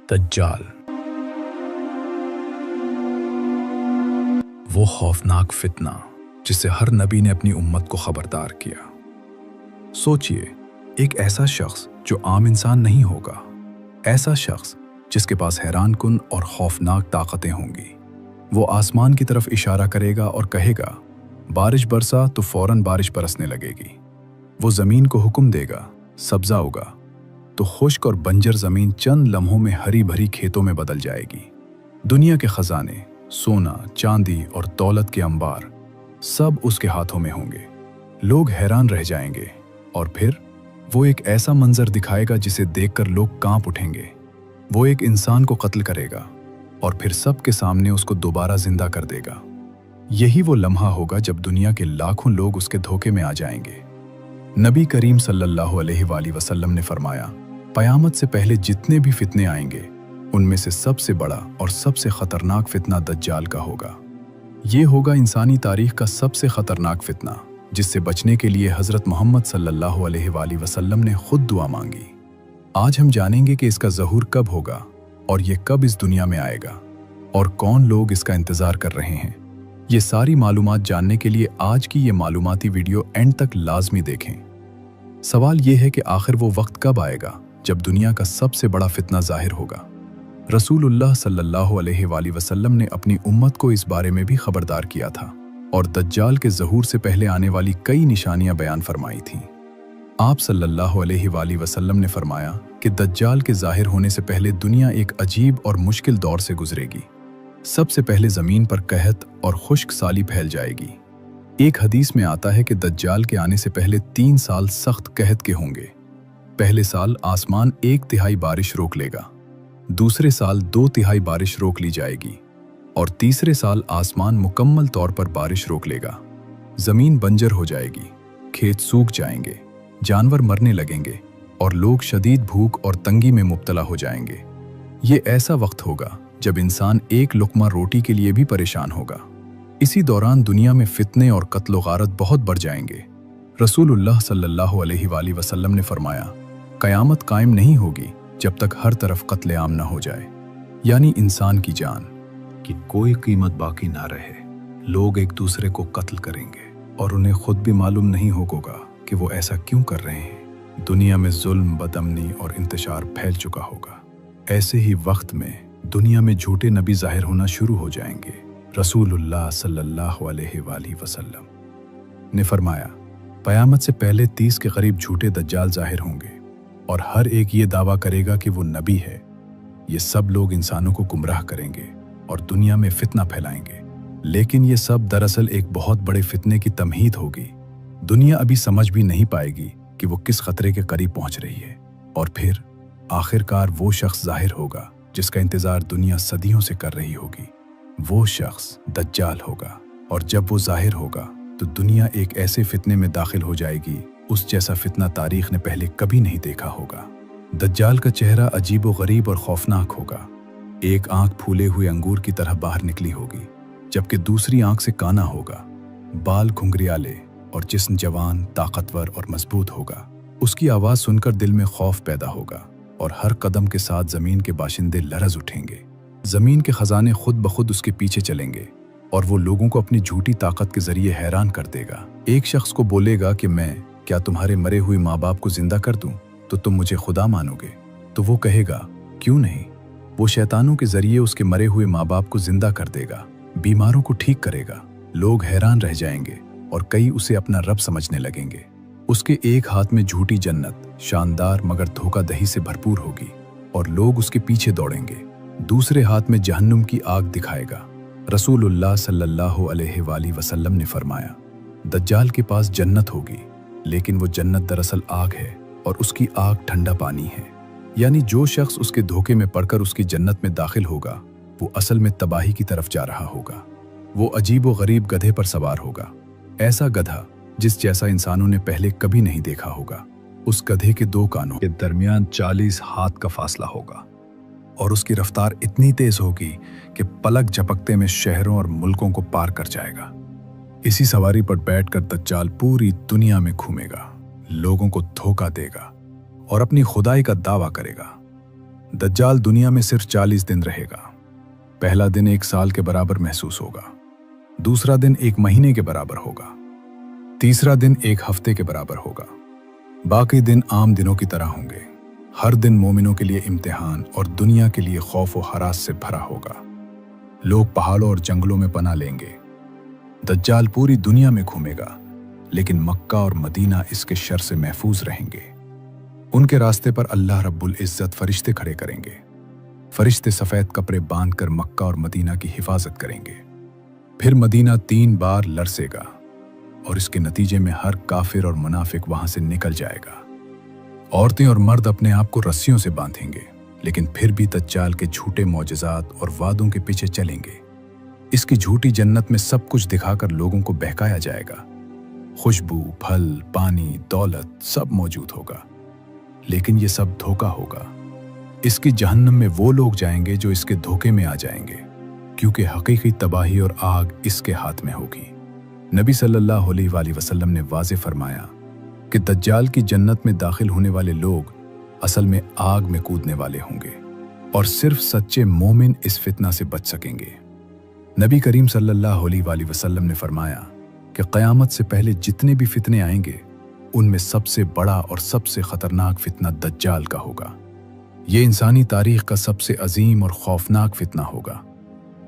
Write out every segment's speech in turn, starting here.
दज्जाल, वो खौफनाक फितना जिससे हर नबी ने अपनी उम्मत को खबरदार किया। सोचिए, एक ऐसा शख्स जो आम इंसान नहीं होगा, ऐसा शख्स जिसके पास हैरानकुन और खौफनाक ताकतें होंगी। वो आसमान की तरफ इशारा करेगा और कहेगा, बारिश बरसा तो फौरन बारिश बरसने लगेगी। वो ज़मीन को हुक्म देगा, सब्जा उगा, तो खुश्क और बंजर ज़मीन चंद लम्हों में हरी भरी खेतों में बदल जाएगी। दुनिया के खजाने, सोना, चांदी और दौलत के अंबार सब उसके हाथों में होंगे। लोग हैरान रह जाएंगे और फिर वो एक ऐसा मंजर दिखाएगा जिसे देखकर लोग कांप उठेंगे। वो एक इंसान को कत्ल करेगा और फिर सबके सामने उसको दोबारा जिंदा कर देगा। यही वो लम्हा होगा जब दुनिया के लाखों लोग उसके धोखे में आ जाएंगे। नबी करीम सल्लल्लाहु अलैहि वसल्लम ने फरमाया, क़यामत से पहले जितने भी फितने आएंगे उनमें से सबसे बड़ा और सबसे खतरनाक फितना दज्जाल का होगा। ये होगा इंसानी तारीख का सबसे खतरनाक फितना, जिससे बचने के लिए हज़रत मोहम्मद सल्लल्लाहु अलैहि वसल्लम ने खुद दुआ मांगी। आज हम जानेंगे कि इसका ज़हूर कब होगा और ये कब इस दुनिया में आएगा और कौन लोग इसका इंतज़ार कर रहे हैं। ये सारी मालूमात जानने के लिए आज की ये मालूमाती वीडियो एंड तक लाजमी देखें। सवाल ये है कि आखिर वो वक्त कब आएगा जब दुनिया का सबसे बड़ा फितना ज़ाहिर होगा। रसूलुल्लाह सल्लल्लाहु अलैहि वसल्लम ने अपनी उम्मत को इस बारे में भी खबरदार किया था और दज्जाल के ज़हूर से पहले आने वाली कई निशानियां बयान फरमाई थीं। आप सल्लल्लाहु अलैहि वसल्लम ने फरमाया कि दज्जाल के ज़ाहिर होने से पहले दुनिया एक अजीब और मुश्किल दौर से गुजरेगी। सबसे पहले ज़मीन पर कहत और खुश्क साली फैल जाएगी। एक हदीस में आता है कि दज्जाल के आने से पहले 3 साल सख्त कहत के होंगे। पहले साल आसमान 1/3 बारिश रोक लेगा, दूसरे साल 2/3 बारिश रोक ली जाएगी और तीसरे साल आसमान मुकम्मल तौर पर बारिश रोक लेगा। ज़मीन बंजर हो जाएगी, खेत सूख जाएंगे, जानवर मरने लगेंगे और लोग शदीद भूख और तंगी में मुब्तला हो जाएंगे। ये ऐसा वक्त होगा जब इंसान एक लुक़मा रोटी के लिए भी परेशान होगा। इसी दौरान दुनिया में फितने और कत्ल गारत बहुत बढ़ जाएंगे। रसूलुल्लाह सल्लल्लाहु अलैहि वसल्लम ने फरमाया, क़यामत कायम नहीं होगी जब तक हर तरफ कत्ले आम ना हो जाए, यानी इंसान की जान की कोई कीमत बाकी ना रहे। लोग एक दूसरे को कत्ल करेंगे और उन्हें खुद भी मालूम नहीं होगा कि वो ऐसा क्यों कर रहे हैं। दुनिया में जुल्म, बदअमनी और इंतशार फैल चुका होगा। ऐसे ही वक्त में दुनिया में झूठे नबी ज़ाहिर होना शुरू हो जाएंगे। रसूलुल्लाह सल्लल्लाहु अलैहि वसल्लम ने फरमाया, क़यामत से पहले 30 के करीब झूठे दज्जाल ज़ाहिर होंगे और हर एक ये दावा करेगा कि वो नबी है। ये सब लोग इंसानों को गुमराह करेंगे और दुनिया में फितना फैलाएंगे, लेकिन ये सब दरअसल एक बहुत बड़े फितने की तमहीद होगी। दुनिया अभी समझ भी नहीं पाएगी कि वो किस खतरे के करीब पहुंच रही है और फिर आखिरकार वो शख्स ज़ाहिर होगा जिसका इंतज़ार दुनिया सदियों से कर रही होगी। वो शख्स दज्जाल होगा और जब वो ज़ाहिर होगा तो दुनिया एक ऐसे फितने में दाखिल हो जाएगी, उस जैसा फितना तारीख ने पहले कभी नहीं देखा होगा। दज्जाल का चेहरा अजीब व गरीब और खौफनाक होगा। एक आंख फूले हुए अंगूर की तरह बाहर निकली होगी, जबकि दूसरी आंख से काना होगा। बाल घुंघरियाले और जिस्म जवान, ताकतवर और मजबूत होगा। उसकी आवाज़ सुनकर दिल में खौफ पैदा होगा और हर कदम के साथ ज़मीन के बाशिंदे लरज़ उठेंगे। ज़मीन के खजाने खुद ब खुद उसके पीछे चलेंगे और वो लोगों को अपनी झूठी ताकत के ज़रिए हैरान कर देगा। एक शख्स को बोलेगा कि मैं क्या तुम्हारे मरे हुए माँ बाप को जिंदा कर दूं तो तुम मुझे खुदा मानोगे? तो वो कहेगा, क्यों नहीं। वो शैतानों के ज़रिए उसके मरे हुए माँ बाप को जिंदा कर देगा, बीमारों को ठीक करेगा। लोग हैरान रह जाएंगे और कई उसे अपना रब समझने लगेंगे। उसके एक हाथ में झूठी जन्नत शानदार मगर धोखाधही से भरपूर होगी और लोग उसके पीछे दौड़ेंगे। दूसरे हाथ में जहन्नुम की आग दिखाएगा। रसूलुल्लाह सल्लल्लाहु अलैहि वसल्लम ने फरमाया, दज्जाल के पास जन्नत होगी, लेकिन वो जन्नत दरअसल आग है और उसकी आग ठंडा पानी है। यानी जो शख्स उसके धोखे में पड़कर उसकी जन्नत में दाखिल होगा वो असल में तबाही की तरफ जा रहा होगा। वो अजीब व गरीब गधे पर सवार होगा, ऐसा गधा जिस जैसा इंसानों ने पहले कभी नहीं देखा होगा। उस गधे के 2 कानों के दरमियान 40 हाथ का फासला होगा और उसकी रफ्तार इतनी तेज होगी कि पलक झपकते में शहरों और मुल्कों को पार कर जाएगा। इसी सवारी पर बैठकर दज्जाल पूरी दुनिया में घूमेगा, लोगों को धोखा देगा और अपनी खुदाई का दावा करेगा। दज्जाल दुनिया में सिर्फ 40 दिन रहेगा। पहला दिन 1 साल के बराबर महसूस होगा, दूसरा दिन 1 महीने के बराबर होगा, तीसरा दिन 1 हफ्ते के बराबर होगा, बाकी दिन आम दिनों की तरह होंगे। हर दिन मोमिनों के लिए इम्तिहान और दुनिया के लिए खौफ व हरास से भरा होगा। लोग पहाड़ों और जंगलों में पनाह लेंगे। दज्जाल पूरी दुनिया में घूमेगा, लेकिन मक्का और मदीना इसके शर से महफूज रहेंगे। उनके रास्ते पर अल्लाह रब्बुल इज्जत फरिश्ते खड़े करेंगे। फरिश्ते सफ़ेद कपड़े बांधकर मक्का और मदीना की हिफाजत करेंगे। फिर मदीना 3 बार लरसेगा और इसके नतीजे में हर काफिर और मुनाफिक वहां से निकल जाएगा। औरतें और मर्द अपने आप को रस्सियों से बांधेंगे, लेकिन फिर भी दज्जाल के झूठे मौजज़ात और वादों के पीछे चलेंगे। इसकी झूठी जन्नत में सब कुछ दिखाकर लोगों को बहकाया जाएगा। खुशबू, फल, पानी, दौलत सब मौजूद होगा, लेकिन ये सब धोखा होगा। इसकी जहन्नम में वो लोग जाएंगे जो इसके धोखे में आ जाएंगे, क्योंकि हकीकी तबाही और आग इसके हाथ में होगी। नबी सल्लल्लाहु अलैहि वसल्लम ने वाज़ेह फरमाया कि दज्जाल की जन्नत में दाखिल होने वाले लोग असल में आग में कूदने वाले होंगे और सिर्फ सच्चे मोमिन इस फितना से बच सकेंगे। नबी करीम सल्लल्लाहु अलैहि वसल्लम ने फरमाया कि क़यामत से पहले जितने भी फितने आएंगे, उनमें सबसे बड़ा और सबसे खतरनाक फितना दज्जाल का होगा। ये इंसानी तारीख का सबसे अजीम और खौफनाक फितना होगा।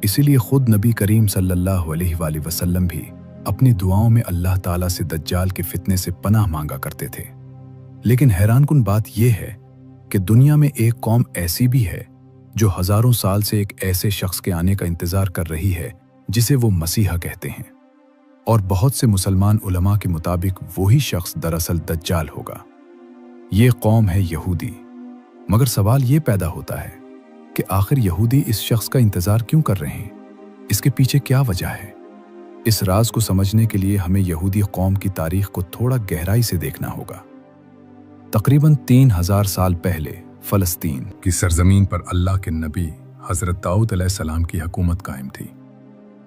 इसीलिए खुद नबी करीम सल्लल्लाहु अलैहि वसल्लम भी अपनी दुआओं में अल्लाह ताला से दज्जाल के फितने से पनाह मांगा करते थे। लेकिन हैरानकुन बात यह है कि दुनिया में एक कौम ऐसी भी है जो हजारों साल से एक ऐसे शख्स के आने का इंतजार कर रही है जिसे वो मसीहा कहते हैं, और बहुत से मुसलमान उलमा के मुताबिक वही शख्स दरअसल दज्जाल होगा। ये कौम है यहूदी। मगर सवाल ये पैदा होता है कि आखिर यहूदी इस शख्स का इंतजार क्यों कर रहे हैं? इसके पीछे क्या वजह है? इस राज को समझने के लिए हमें यहूदी कौम की तारीख को थोड़ा गहराई से देखना होगा। तकरीबन 3000 साल पहले फ़लस्तीन की सरजमीन पर अल्लाह के नबी हज़रत दाऊद अलैहिस्सलाम की हुकूमत कायम थी।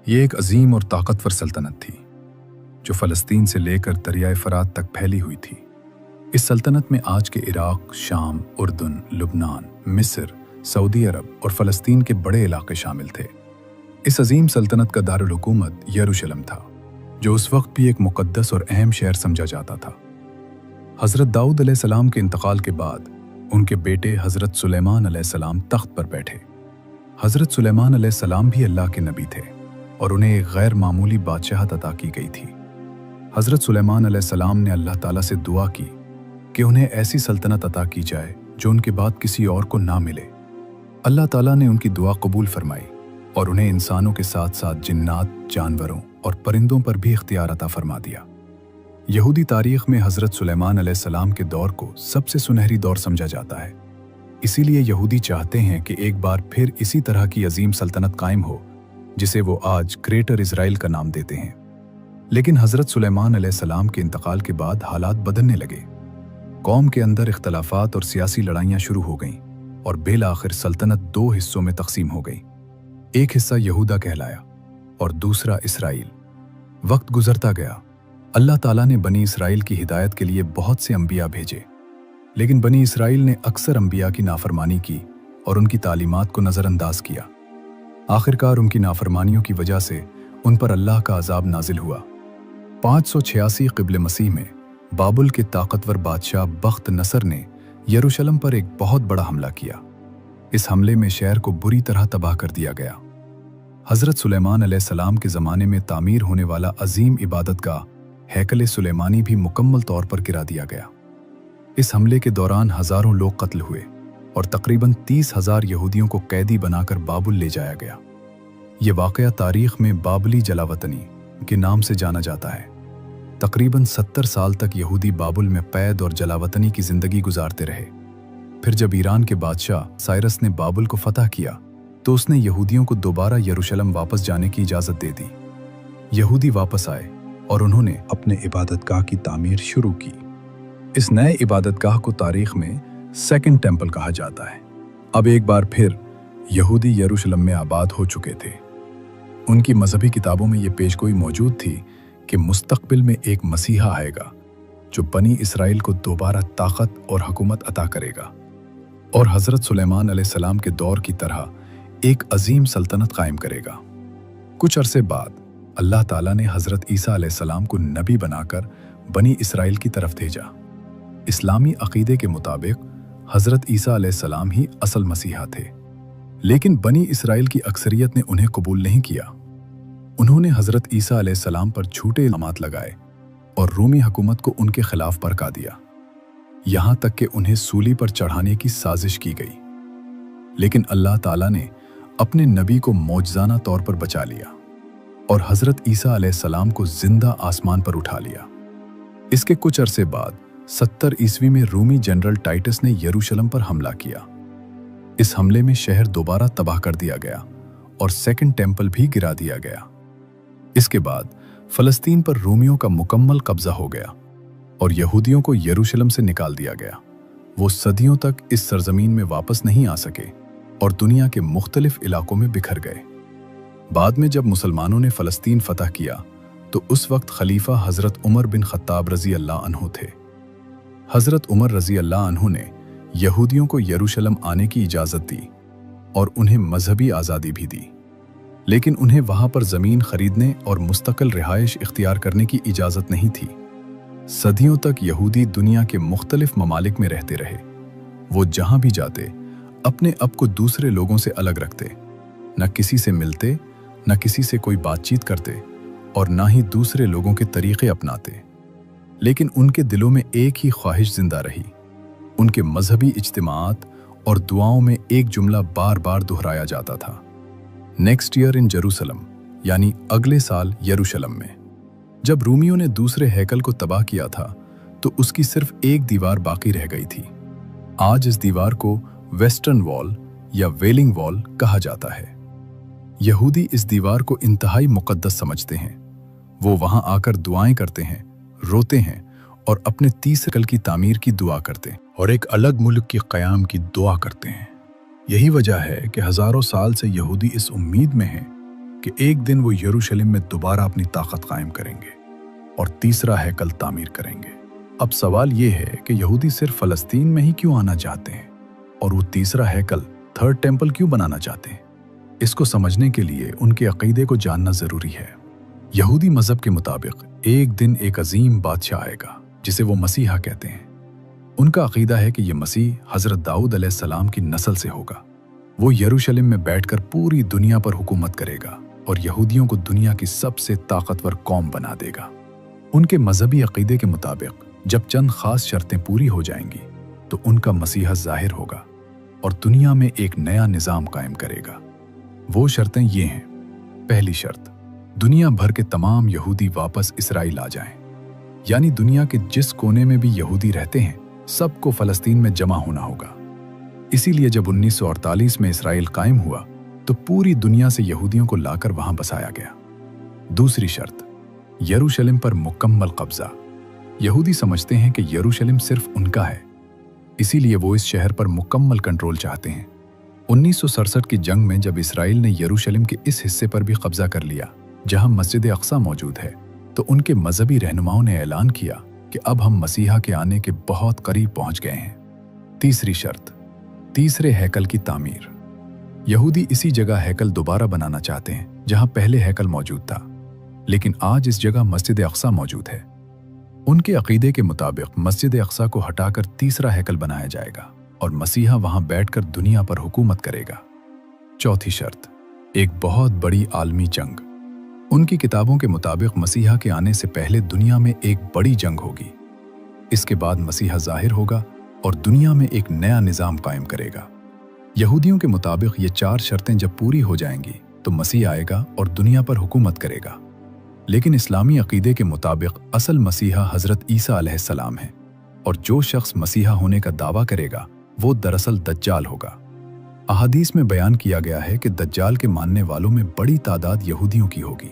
ये एक अजीम और ताकतवर सल्तनत थी जो फ़लस्तीन से लेकर दरियाए फ़रात तक फैली हुई थी। इस सल्तनत में आज के इराक, शाम, उर्दन, लुबनान, मिस्र, सऊदी अरब और फ़लस्तीन के बड़े इलाके शामिल थे। इस अजीम सल्तनत का दारुल हुकूमत यरूशलेम था, जो उस वक्त भी एक मुकद्दस और अहम शहर समझा जाता था। हज़रत दाऊद अलैहिस्सलाम के इंतकाल के बाद उनके बेटे हज़रत सुलेमान अलैहिस्सलाम तख्त पर बैठे। हज़रत सुलेमान अलैहिस्सलाम भी अल्लाह के नबी थे और उन्हें एक गैर मामूली बादशाहत अता की गई थी। हज़रत सुलेमान अलैहिस्सलाम ने अल्लाह ताला से दुआ की कि उन्हें ऐसी सल्तनत अता की जाए जो उनके बाद किसी और को ना मिले। अल्लाह ताला ने उनकी दुआ कबूल फरमाई और उन्हें इंसानों के साथ साथ जिन्नात, जानवरों और परिंदों पर भी इख्तियार अता फरमा दिया। यहूदी तारीख में हज़रत सुलेमान अलैहिस्सलाम के दौर को सबसे सुनहरी दौर समझा जाता है। इसीलिए यहूदी चाहते हैं कि एक बार फिर इसी तरह की अजीम सल्तनत कायम हो, जिसे वो आज ग्रेटर इज़राइल का नाम देते हैं। लेकिन हज़रत सुलेमान अलैहिस्सलाम के इंतकाल के बाद हालात बदलने लगे। कौम के अंदर इख्तलाफात और सियासी लड़ाइयाँ शुरू हो गईं और बेल आखिर सल्तनत 2 हिस्सों में तकसीम हो गई। एक हिस्सा यहूदा कहलाया और दूसरा इसराइल। वक्त गुजरता गया। अल्लाह ताला ने बनी इसराइल की हिदायत के लिए बहुत से अंबिया भेजे, लेकिन बनी इसराइल ने अक्सर अंबिया की नाफरमानी की और उनकी तालीमात को नज़रअंदाज किया। आखिरकार उनकी नाफरमानियों की वजह से उन पर अल्लाह का अजाब नाजिल हुआ। 586 क़िब्ल मसीह में बाबुल के ताकतवर बादशाह बख्त नसर ने यरूशलेम पर एक बहुत बड़ा हमला किया। इस हमले में शहर को बुरी तरह तबाह कर दिया गया। हज़रत सुलेमान अलैहिस्सलाम के ज़माने में तामीर होने वाला अजीम इबादतगाह हैकल सुलेमानी भी मुकम्मल तौर पर गिरा दिया गया। इस हमले के दौरान हज़ारों लोग कत्ल हुए और तकरीबन 30,000 यहूदियों को कैदी बनाकर बाबुल ले जाया गया। ये वाक़या तारीख़ में बाबली जलावतनी के नाम से जाना जाता है। तकरीबन 70 साल तक यहूदी बाबुल में कैद और जलावतनी की ज़िंदगी गुजारते रहे। फिर जब ईरान के बादशाह साइरस ने बाबुल को फतह किया तो उसने यहूदियों को दोबारा यरूशलेम वापस जाने की इजाज़त दे दी। यहूदी वापस आए और उन्होंने अपने इबादतगाह की तामीर शुरू की। इस नए इबादतगाह को तारीख़ में सेकंड टेंपल कहा जाता है। अब एक बार फिर यहूदी यरूशलेम में आबाद हो चुके थे। उनकी मजहबी किताबों में ये पेशगोई मौजूद थी कि मुस्तक़बिल में एक मसीहा आएगा जो बनी इसराइल को दोबारा ताकत और हुकूमत अता करेगा। और हज़रत सुलेमान अलैहिस्सलाम के दौर की तरह एक अजीम सल्तनत कायम करेगा। कुछ अरसे बाद अल्लाह ताला ने हज़रत ईसा अलैहिस्सलाम को नबी बनाकर बनी इसराइल की तरफ भेजा। इस्लामी अकीदे के मुताबिक हज़रत ईसा अलैहिस्सलाम ही असल मसीहा थे, लेकिन बनी इसराइल की अक्सरियत ने उन्हें कबूल नहीं किया। उन्होंने हज़रत ईसा अलैहिस्सलाम पर झूठे इल्ज़ामात लगाए और रोमी हुकूमत को उनके खिलाफ भड़का दिया, यहाँ तक कि उन्हें सूली पर चढ़ाने की साजिश की गई। लेकिन अल्लाह ताला ने अपने नबी को मौजज़ाना तौर पर बचा लिया और हज़रत ईसा अलैहिस्सलाम को जिंदा आसमान पर उठा लिया। इसके कुछ अरसे बाद 70 ईस्वी में रूमी जनरल टाइटस ने यरूशलेम पर हमला किया। इस हमले में शहर दोबारा तबाह कर दिया गया और सेकंड टेंपल भी गिरा दिया गया। इसके बाद फ़लस्तीन पर रोमियों का मुकम्मल कब्जा हो गया और यहूदियों को यरूशलेम से निकाल दिया गया। वो सदियों तक इस सरजमीन में वापस नहीं आ सके और दुनिया के मुख्तलिफ इलाकों में बिखर गए। बाद में जब मुसलमानों ने फ़लस्तीन फतह किया तो उस वक्त खलीफा हज़रत उमर बिन ख़त्ताब रज़ी अल्लाह अन्हु थे। हज़रत उमर रज़ी अल्लाह अन्हु ने यहूदियों को यरूशलेम आने की इजाज़त दी और उन्हें मजहबी आज़ादी भी दी, लेकिन उन्हें वहाँ पर ज़मीन खरीदने और मुस्तकिल रिहाइश इख्तियार करने की इजाज़त नहीं थी। सदियों तक यहूदी दुनिया के मुख्तलिफ ममालिक में रहते रहे। वो जहाँ भी जाते अपने आप को दूसरे लोगों से अलग रखते, न किसी से मिलते, न किसी से कोई बातचीत करते और ना ही दूसरे लोगों के तरीक़े अपनाते। लेकिन उनके दिलों में एक ही ख्वाहिश जिंदा रही। उनके मजहबी इज्तिमाआत और दुआओं में एक जुमला बार बार दोहराया जाता था, नेक्स्ट ईयर इन जेरूसलम, यानी अगले साल यरूशलेम में। जब रूमियों ने दूसरे हैकल को तबाह किया था तो उसकी सिर्फ एक दीवार बाकी रह गई थी। आज इस दीवार को वेस्टर्न वॉल या वेलिंग वॉल कहा जाता है। यहूदी इस दीवार को इंतहाई मुक़द्दस समझते हैं। वो वहां आकर दुआएं करते हैं, रोते हैं और अपने तीसरे हैकल की तामीर की दुआ करते हैं और एक अलग मुल्क की क़याम की दुआ करते हैं। यही वजह है कि हज़ारों साल से यहूदी इस उम्मीद में हैं कि एक दिन वो यरूशलेम में दोबारा अपनी ताकत कायम करेंगे और तीसरा हैकल तामीर करेंगे। अब सवाल ये है कि यहूदी सिर्फ फ़लस्तीन में ही क्यों आना चाहते हैं और वो तीसरा हैकल, थर्ड टेंपल क्यों बनाना चाहते हैं? इसको समझने के लिए उनके अक़ीदे को जानना ज़रूरी है। यहूदी मज़हब के मुताबिक एक दिन एक अजीम बादशाह आएगा जिसे वो मसीहा कहते हैं। उनका अक़ीदा है कि ये मसीह हज़रत दाऊद अलैहिस्सलाम की नस्ल से होगा। वो यरूशलेम में बैठकर पूरी दुनिया पर हुकूमत करेगा और यहूदियों को दुनिया की सबसे ताकतवर कौम बना देगा। उनके मजहबी अक़ीदे के मुताबिक जब चंद ख़ास शर्तें पूरी हो जाएंगी तो उनका मसीहा ज़ाहिर होगा और दुनिया में एक नया निज़ाम कायम करेगा। वो शर्तें ये हैं। पहली शर्त, दुनिया भर के तमाम यहूदी वापस इसराइल आ जाएं, यानी दुनिया के जिस कोने में भी यहूदी रहते हैं सबको फ़लस्तीन में जमा होना होगा। इसीलिए जब 1948 में इसराइल कायम हुआ तो पूरी दुनिया से यहूदियों को लाकर वहां बसाया गया। दूसरी शर्त, यरूशलेम पर मुकम्मल कब्जा। यहूदी समझते हैं कि यरूशलेम सिर्फ उनका है, इसीलिए वो इस शहर पर मुकम्मल कंट्रोल चाहते हैं। 1967 की जंग में जब इसराइल ने यरूशलेम के इस हिस्से पर भी कब्जा कर लिया जहां मस्जिद अक्सा मौजूद है, तो उनके मजहबी रहनुमाओं ने ऐलान किया कि अब हम मसीहा के आने के बहुत करीब पहुंच गए हैं। तीसरी शर्त, तीसरे हैकल की तामीर। यहूदी इसी जगह हैकल दोबारा बनाना चाहते हैं जहां पहले हैकल मौजूद था, लेकिन आज इस जगह मस्जिद अक्सा मौजूद है। उनके अक़ीदे के मुताबिक मस्जिद अक्सा को हटाकर तीसरा हैकल बनाया जाएगा और मसीहा वहां बैठकर दुनिया पर हुकूमत करेगा। चौथी शर्त, एक बहुत बड़ी आलमी जंग। उनकी किताबों के मुताबिक मसीहा के आने से पहले दुनिया में एक बड़ी जंग होगी। इसके बाद मसीहा ज़ाहिर होगा और दुनिया में एक नया निज़ाम कायम करेगा। यहूदियों के मुताबिक ये 4 शर्तें जब पूरी हो जाएंगी तो मसीह आएगा और दुनिया पर हुकूमत करेगा। लेकिन इस्लामी अक़ीदे के मुताबिक असल मसीहा हज़रत ईसा अलैहिस्सलाम है और जो शख्स मसीहा होने का दावा करेगा वो दरअसल दज्जाल होगा। अहादीस में बयान किया गया है कि दज्जाल के मानने वालों में बड़ी तादाद यहूदियों की होगी।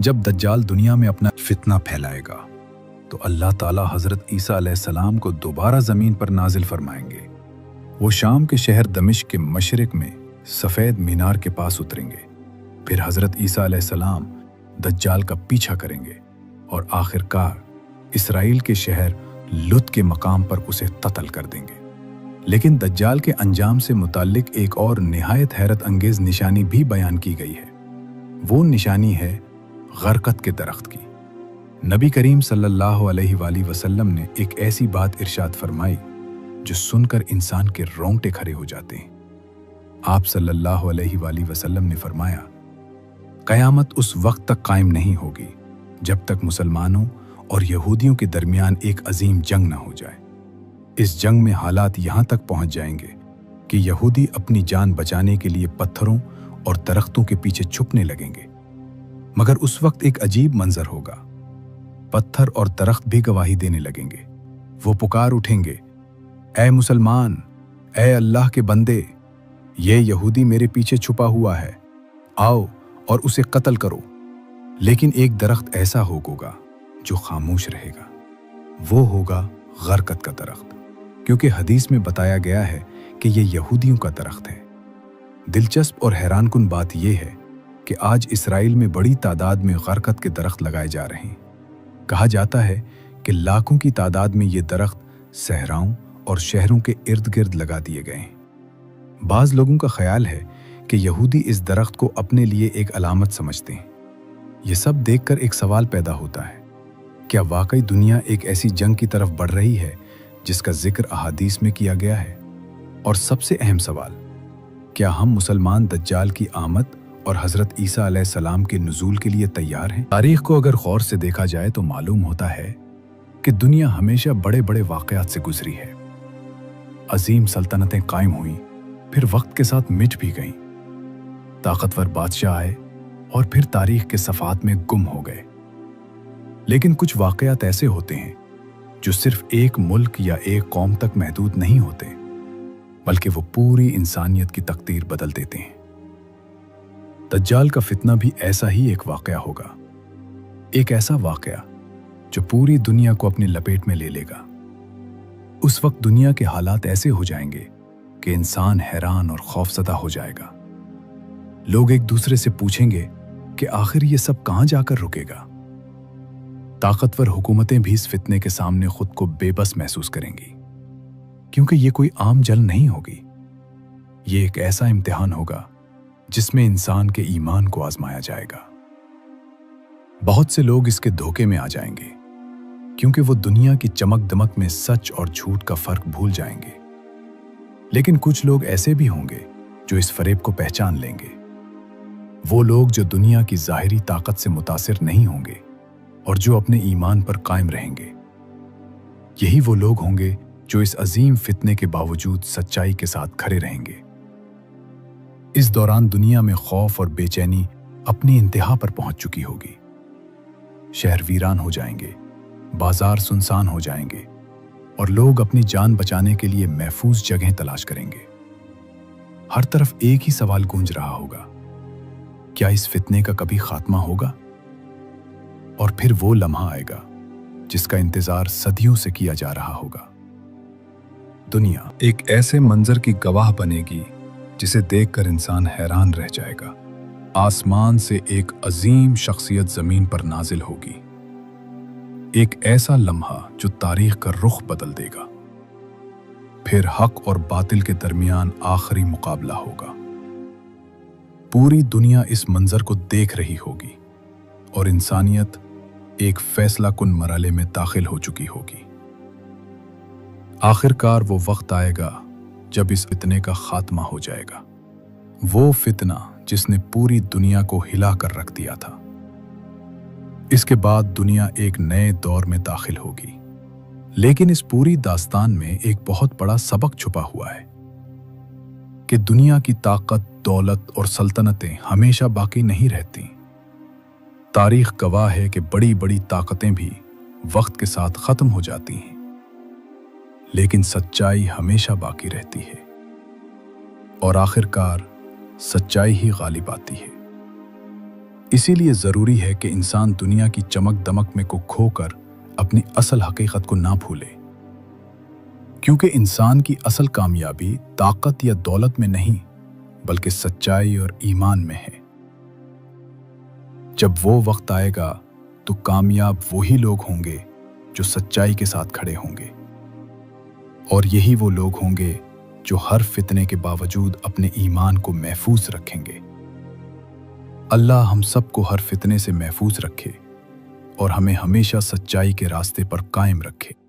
जब दज्जाल दुनिया में अपना फितना फैलाएगा तो अल्लाह ताला हज़रत ईसा अलैहिस्सलाम को दोबारा ज़मीन पर नाजिल फरमाएंगे। वो शाम के शहर दमिश्क के मशरिक में सफ़ेद मीनार के पास उतरेंगे। फिर हज़रत ईसा अलैहिस्सलाम दज्जाल का पीछा करेंगे और आखिरकार इसराइल के शहर लुद के मकाम पर उसे कत्ल कर देंगे। लेकिन दज्जाल के अंजाम से मुताल्लिक एक और निहायत हैरत अंगेज निशानी भी बयान की गई है। वो निशानी है गरकत के दरख्त की। नबी करीम सल्लल्लाहु अलैहि वसल्लम ने एक ऐसी बात इरशाद फरमाई जो सुनकर इंसान के रोंगटे खड़े हो जाते हैं। आप सल्लल्लाहु अलैहि वसल्लम ने फरमाया, क़यामत उस वक्त तक कायम नहीं होगी जब तक मुसलमानों और यहूदियों के दरमियान एक अजीम जंग न हो जाए। इस जंग में हालात यहाँ तक पहुँच जाएंगे कि यहूदी अपनी जान बचाने के लिए पत्थरों और दरख्तों के पीछे छुपने लगेंगे। मगर उस वक्त एक अजीब मंजर होगा। पत्थर और दरख्त भी गवाही देने लगेंगे। वो पुकार उठेंगे, ऐ मुसलमान, ऐ अल्लाह के बंदे, ये यहूदी मेरे पीछे छुपा हुआ है, आओ और उसे कत्ल करो। लेकिन एक दरख्त ऐसा होगा जो खामोश रहेगा। वो होगा गरकत का दरख्त, क्योंकि हदीस में बताया गया है कि ये यहूदियों का दरख्त है। दिलचस्प और हैरानकुन बात यह है कि आज इसराइल में बड़ी तादाद में गरकत के दरख्त लगाए जा रहे हैं। कहा जाता है कि लाखों की तादाद में ये दरख्त सहराओं और शहरों के इर्द गिर्द लगा दिए गए हैं। बाज़ लोगों का ख्याल है कि यहूदी इस दरख्त को अपने लिए एक अलामत समझते हैं। ये सब देखकर एक सवाल पैदा होता है, क्या वाकई दुनिया एक ऐसी जंग की तरफ बढ़ रही है जिसका जिक्र अहादीस में किया गया है? और सबसे अहम सवाल, क्या हम मुसलमान दज्जाल की आमद और हज़रत ईसा अलैहिस्सलाम के नुज़ूल के लिए तैयार हैं? तारीख़ को अगर गौर से देखा जाए तो मालूम होता है कि दुनिया हमेशा बड़े बड़े वाक़यात से गुजरी है। अजीम सल्तनतें कायम हुई, फिर वक्त के साथ मिट भी गईं। ताकतवर बादशाह आए और फिर तारीख़ के सफ़ात में गुम हो गए। लेकिन कुछ वाक़यात ऐसे होते हैं जो सिर्फ एक मुल्क या एक कौम तक महदूद नहीं होते, बल्कि वो पूरी इंसानियत की तकदीर बदल देते हैं। दज्जाल का फितना भी ऐसा ही एक वाक़या होगा, एक ऐसा वाक़या जो पूरी दुनिया को अपनी लपेट में ले लेगा। उस वक्त दुनिया के हालात ऐसे हो जाएंगे कि इंसान हैरान और खौफज़दा हो जाएगा। लोग एक दूसरे से पूछेंगे कि आखिर ये सब कहां जाकर रुकेगा। ताकतवर हुकूमतें भी इस फितने के सामने खुद को बेबस महसूस करेंगी, क्योंकि ये कोई आम जंग नहीं होगी। ये एक ऐसा इम्तिहान होगा जिसमें इंसान के ईमान को आजमाया जाएगा। बहुत से लोग इसके धोखे में आ जाएंगे, क्योंकि वो दुनिया की चमक दमक में सच और झूठ का फर्क भूल जाएंगे। लेकिन कुछ लोग ऐसे भी होंगे जो इस फरेब को पहचान लेंगे। वो लोग जो दुनिया की ज़ाहिरी ताकत से मुतासिर नहीं होंगे और जो अपने ईमान पर कायम रहेंगे। यही वो लोग होंगे जो इस अजीम फितने के बावजूद सच्चाई के साथ खड़े रहेंगे। इस दौरान दुनिया में खौफ और बेचैनी अपनी इंतहा पर पहुंच चुकी होगी। शहर वीरान हो जाएंगे, बाजार सुनसान हो जाएंगे और लोग अपनी जान बचाने के लिए महफूज जगह तलाश करेंगे। हर तरफ एक ही सवाल गूंज रहा होगा, क्या इस फितने का कभी खात्मा होगा? और फिर वो लम्हा आएगा जिसका इंतजार सदियों से किया जा रहा होगा। दुनिया एक ऐसे मंजर की गवाह बनेगी जिसे देखकर इंसान हैरान रह जाएगा। आसमान से एक अजीम शख्सियत जमीन पर नाजिल होगी। एक ऐसा लम्हा जो तारीख का रुख बदल देगा। फिर हक और बातिल के दरमियान आखिरी मुकाबला होगा। पूरी दुनिया इस मंजर को देख रही होगी और इंसानियत एक फैसला कुन मरहले में दाखिल हो चुकी होगी। आखिरकार वो वक्त आएगा जब इस फितने का खात्मा हो जाएगा। वो फितना जिसने पूरी दुनिया को हिला कर रख दिया था। इसके बाद दुनिया एक नए दौर में दाखिल होगी। लेकिन इस पूरी दास्तान में एक बहुत बड़ा सबक छुपा हुआ है कि दुनिया की ताकत, दौलत और सल्तनतें हमेशा बाकी नहीं रहती। तारीख गवाह है कि बड़ी बड़ी ताकतें भी वक्त के साथ खत्म हो जाती हैं, लेकिन सच्चाई हमेशा बाकी रहती है और आखिरकार सच्चाई ही गालिब आती है। इसीलिए जरूरी है कि इंसान दुनिया की चमक दमक में को खोकर अपनी असल हकीकत को ना भूले, क्योंकि इंसान की असल कामयाबी ताकत या दौलत में नहीं बल्कि सच्चाई और ईमान में है। जब वो वक्त आएगा तो कामयाब वही लोग होंगे जो सच्चाई के साथ खड़े होंगे, और यही वो लोग होंगे जो हर फितने के बावजूद अपने ईमान को महफूज रखेंगे। अल्लाह हम सबको हर फितने से महफूज रखे और हमें हमेशा सच्चाई के रास्ते पर कायम रखे।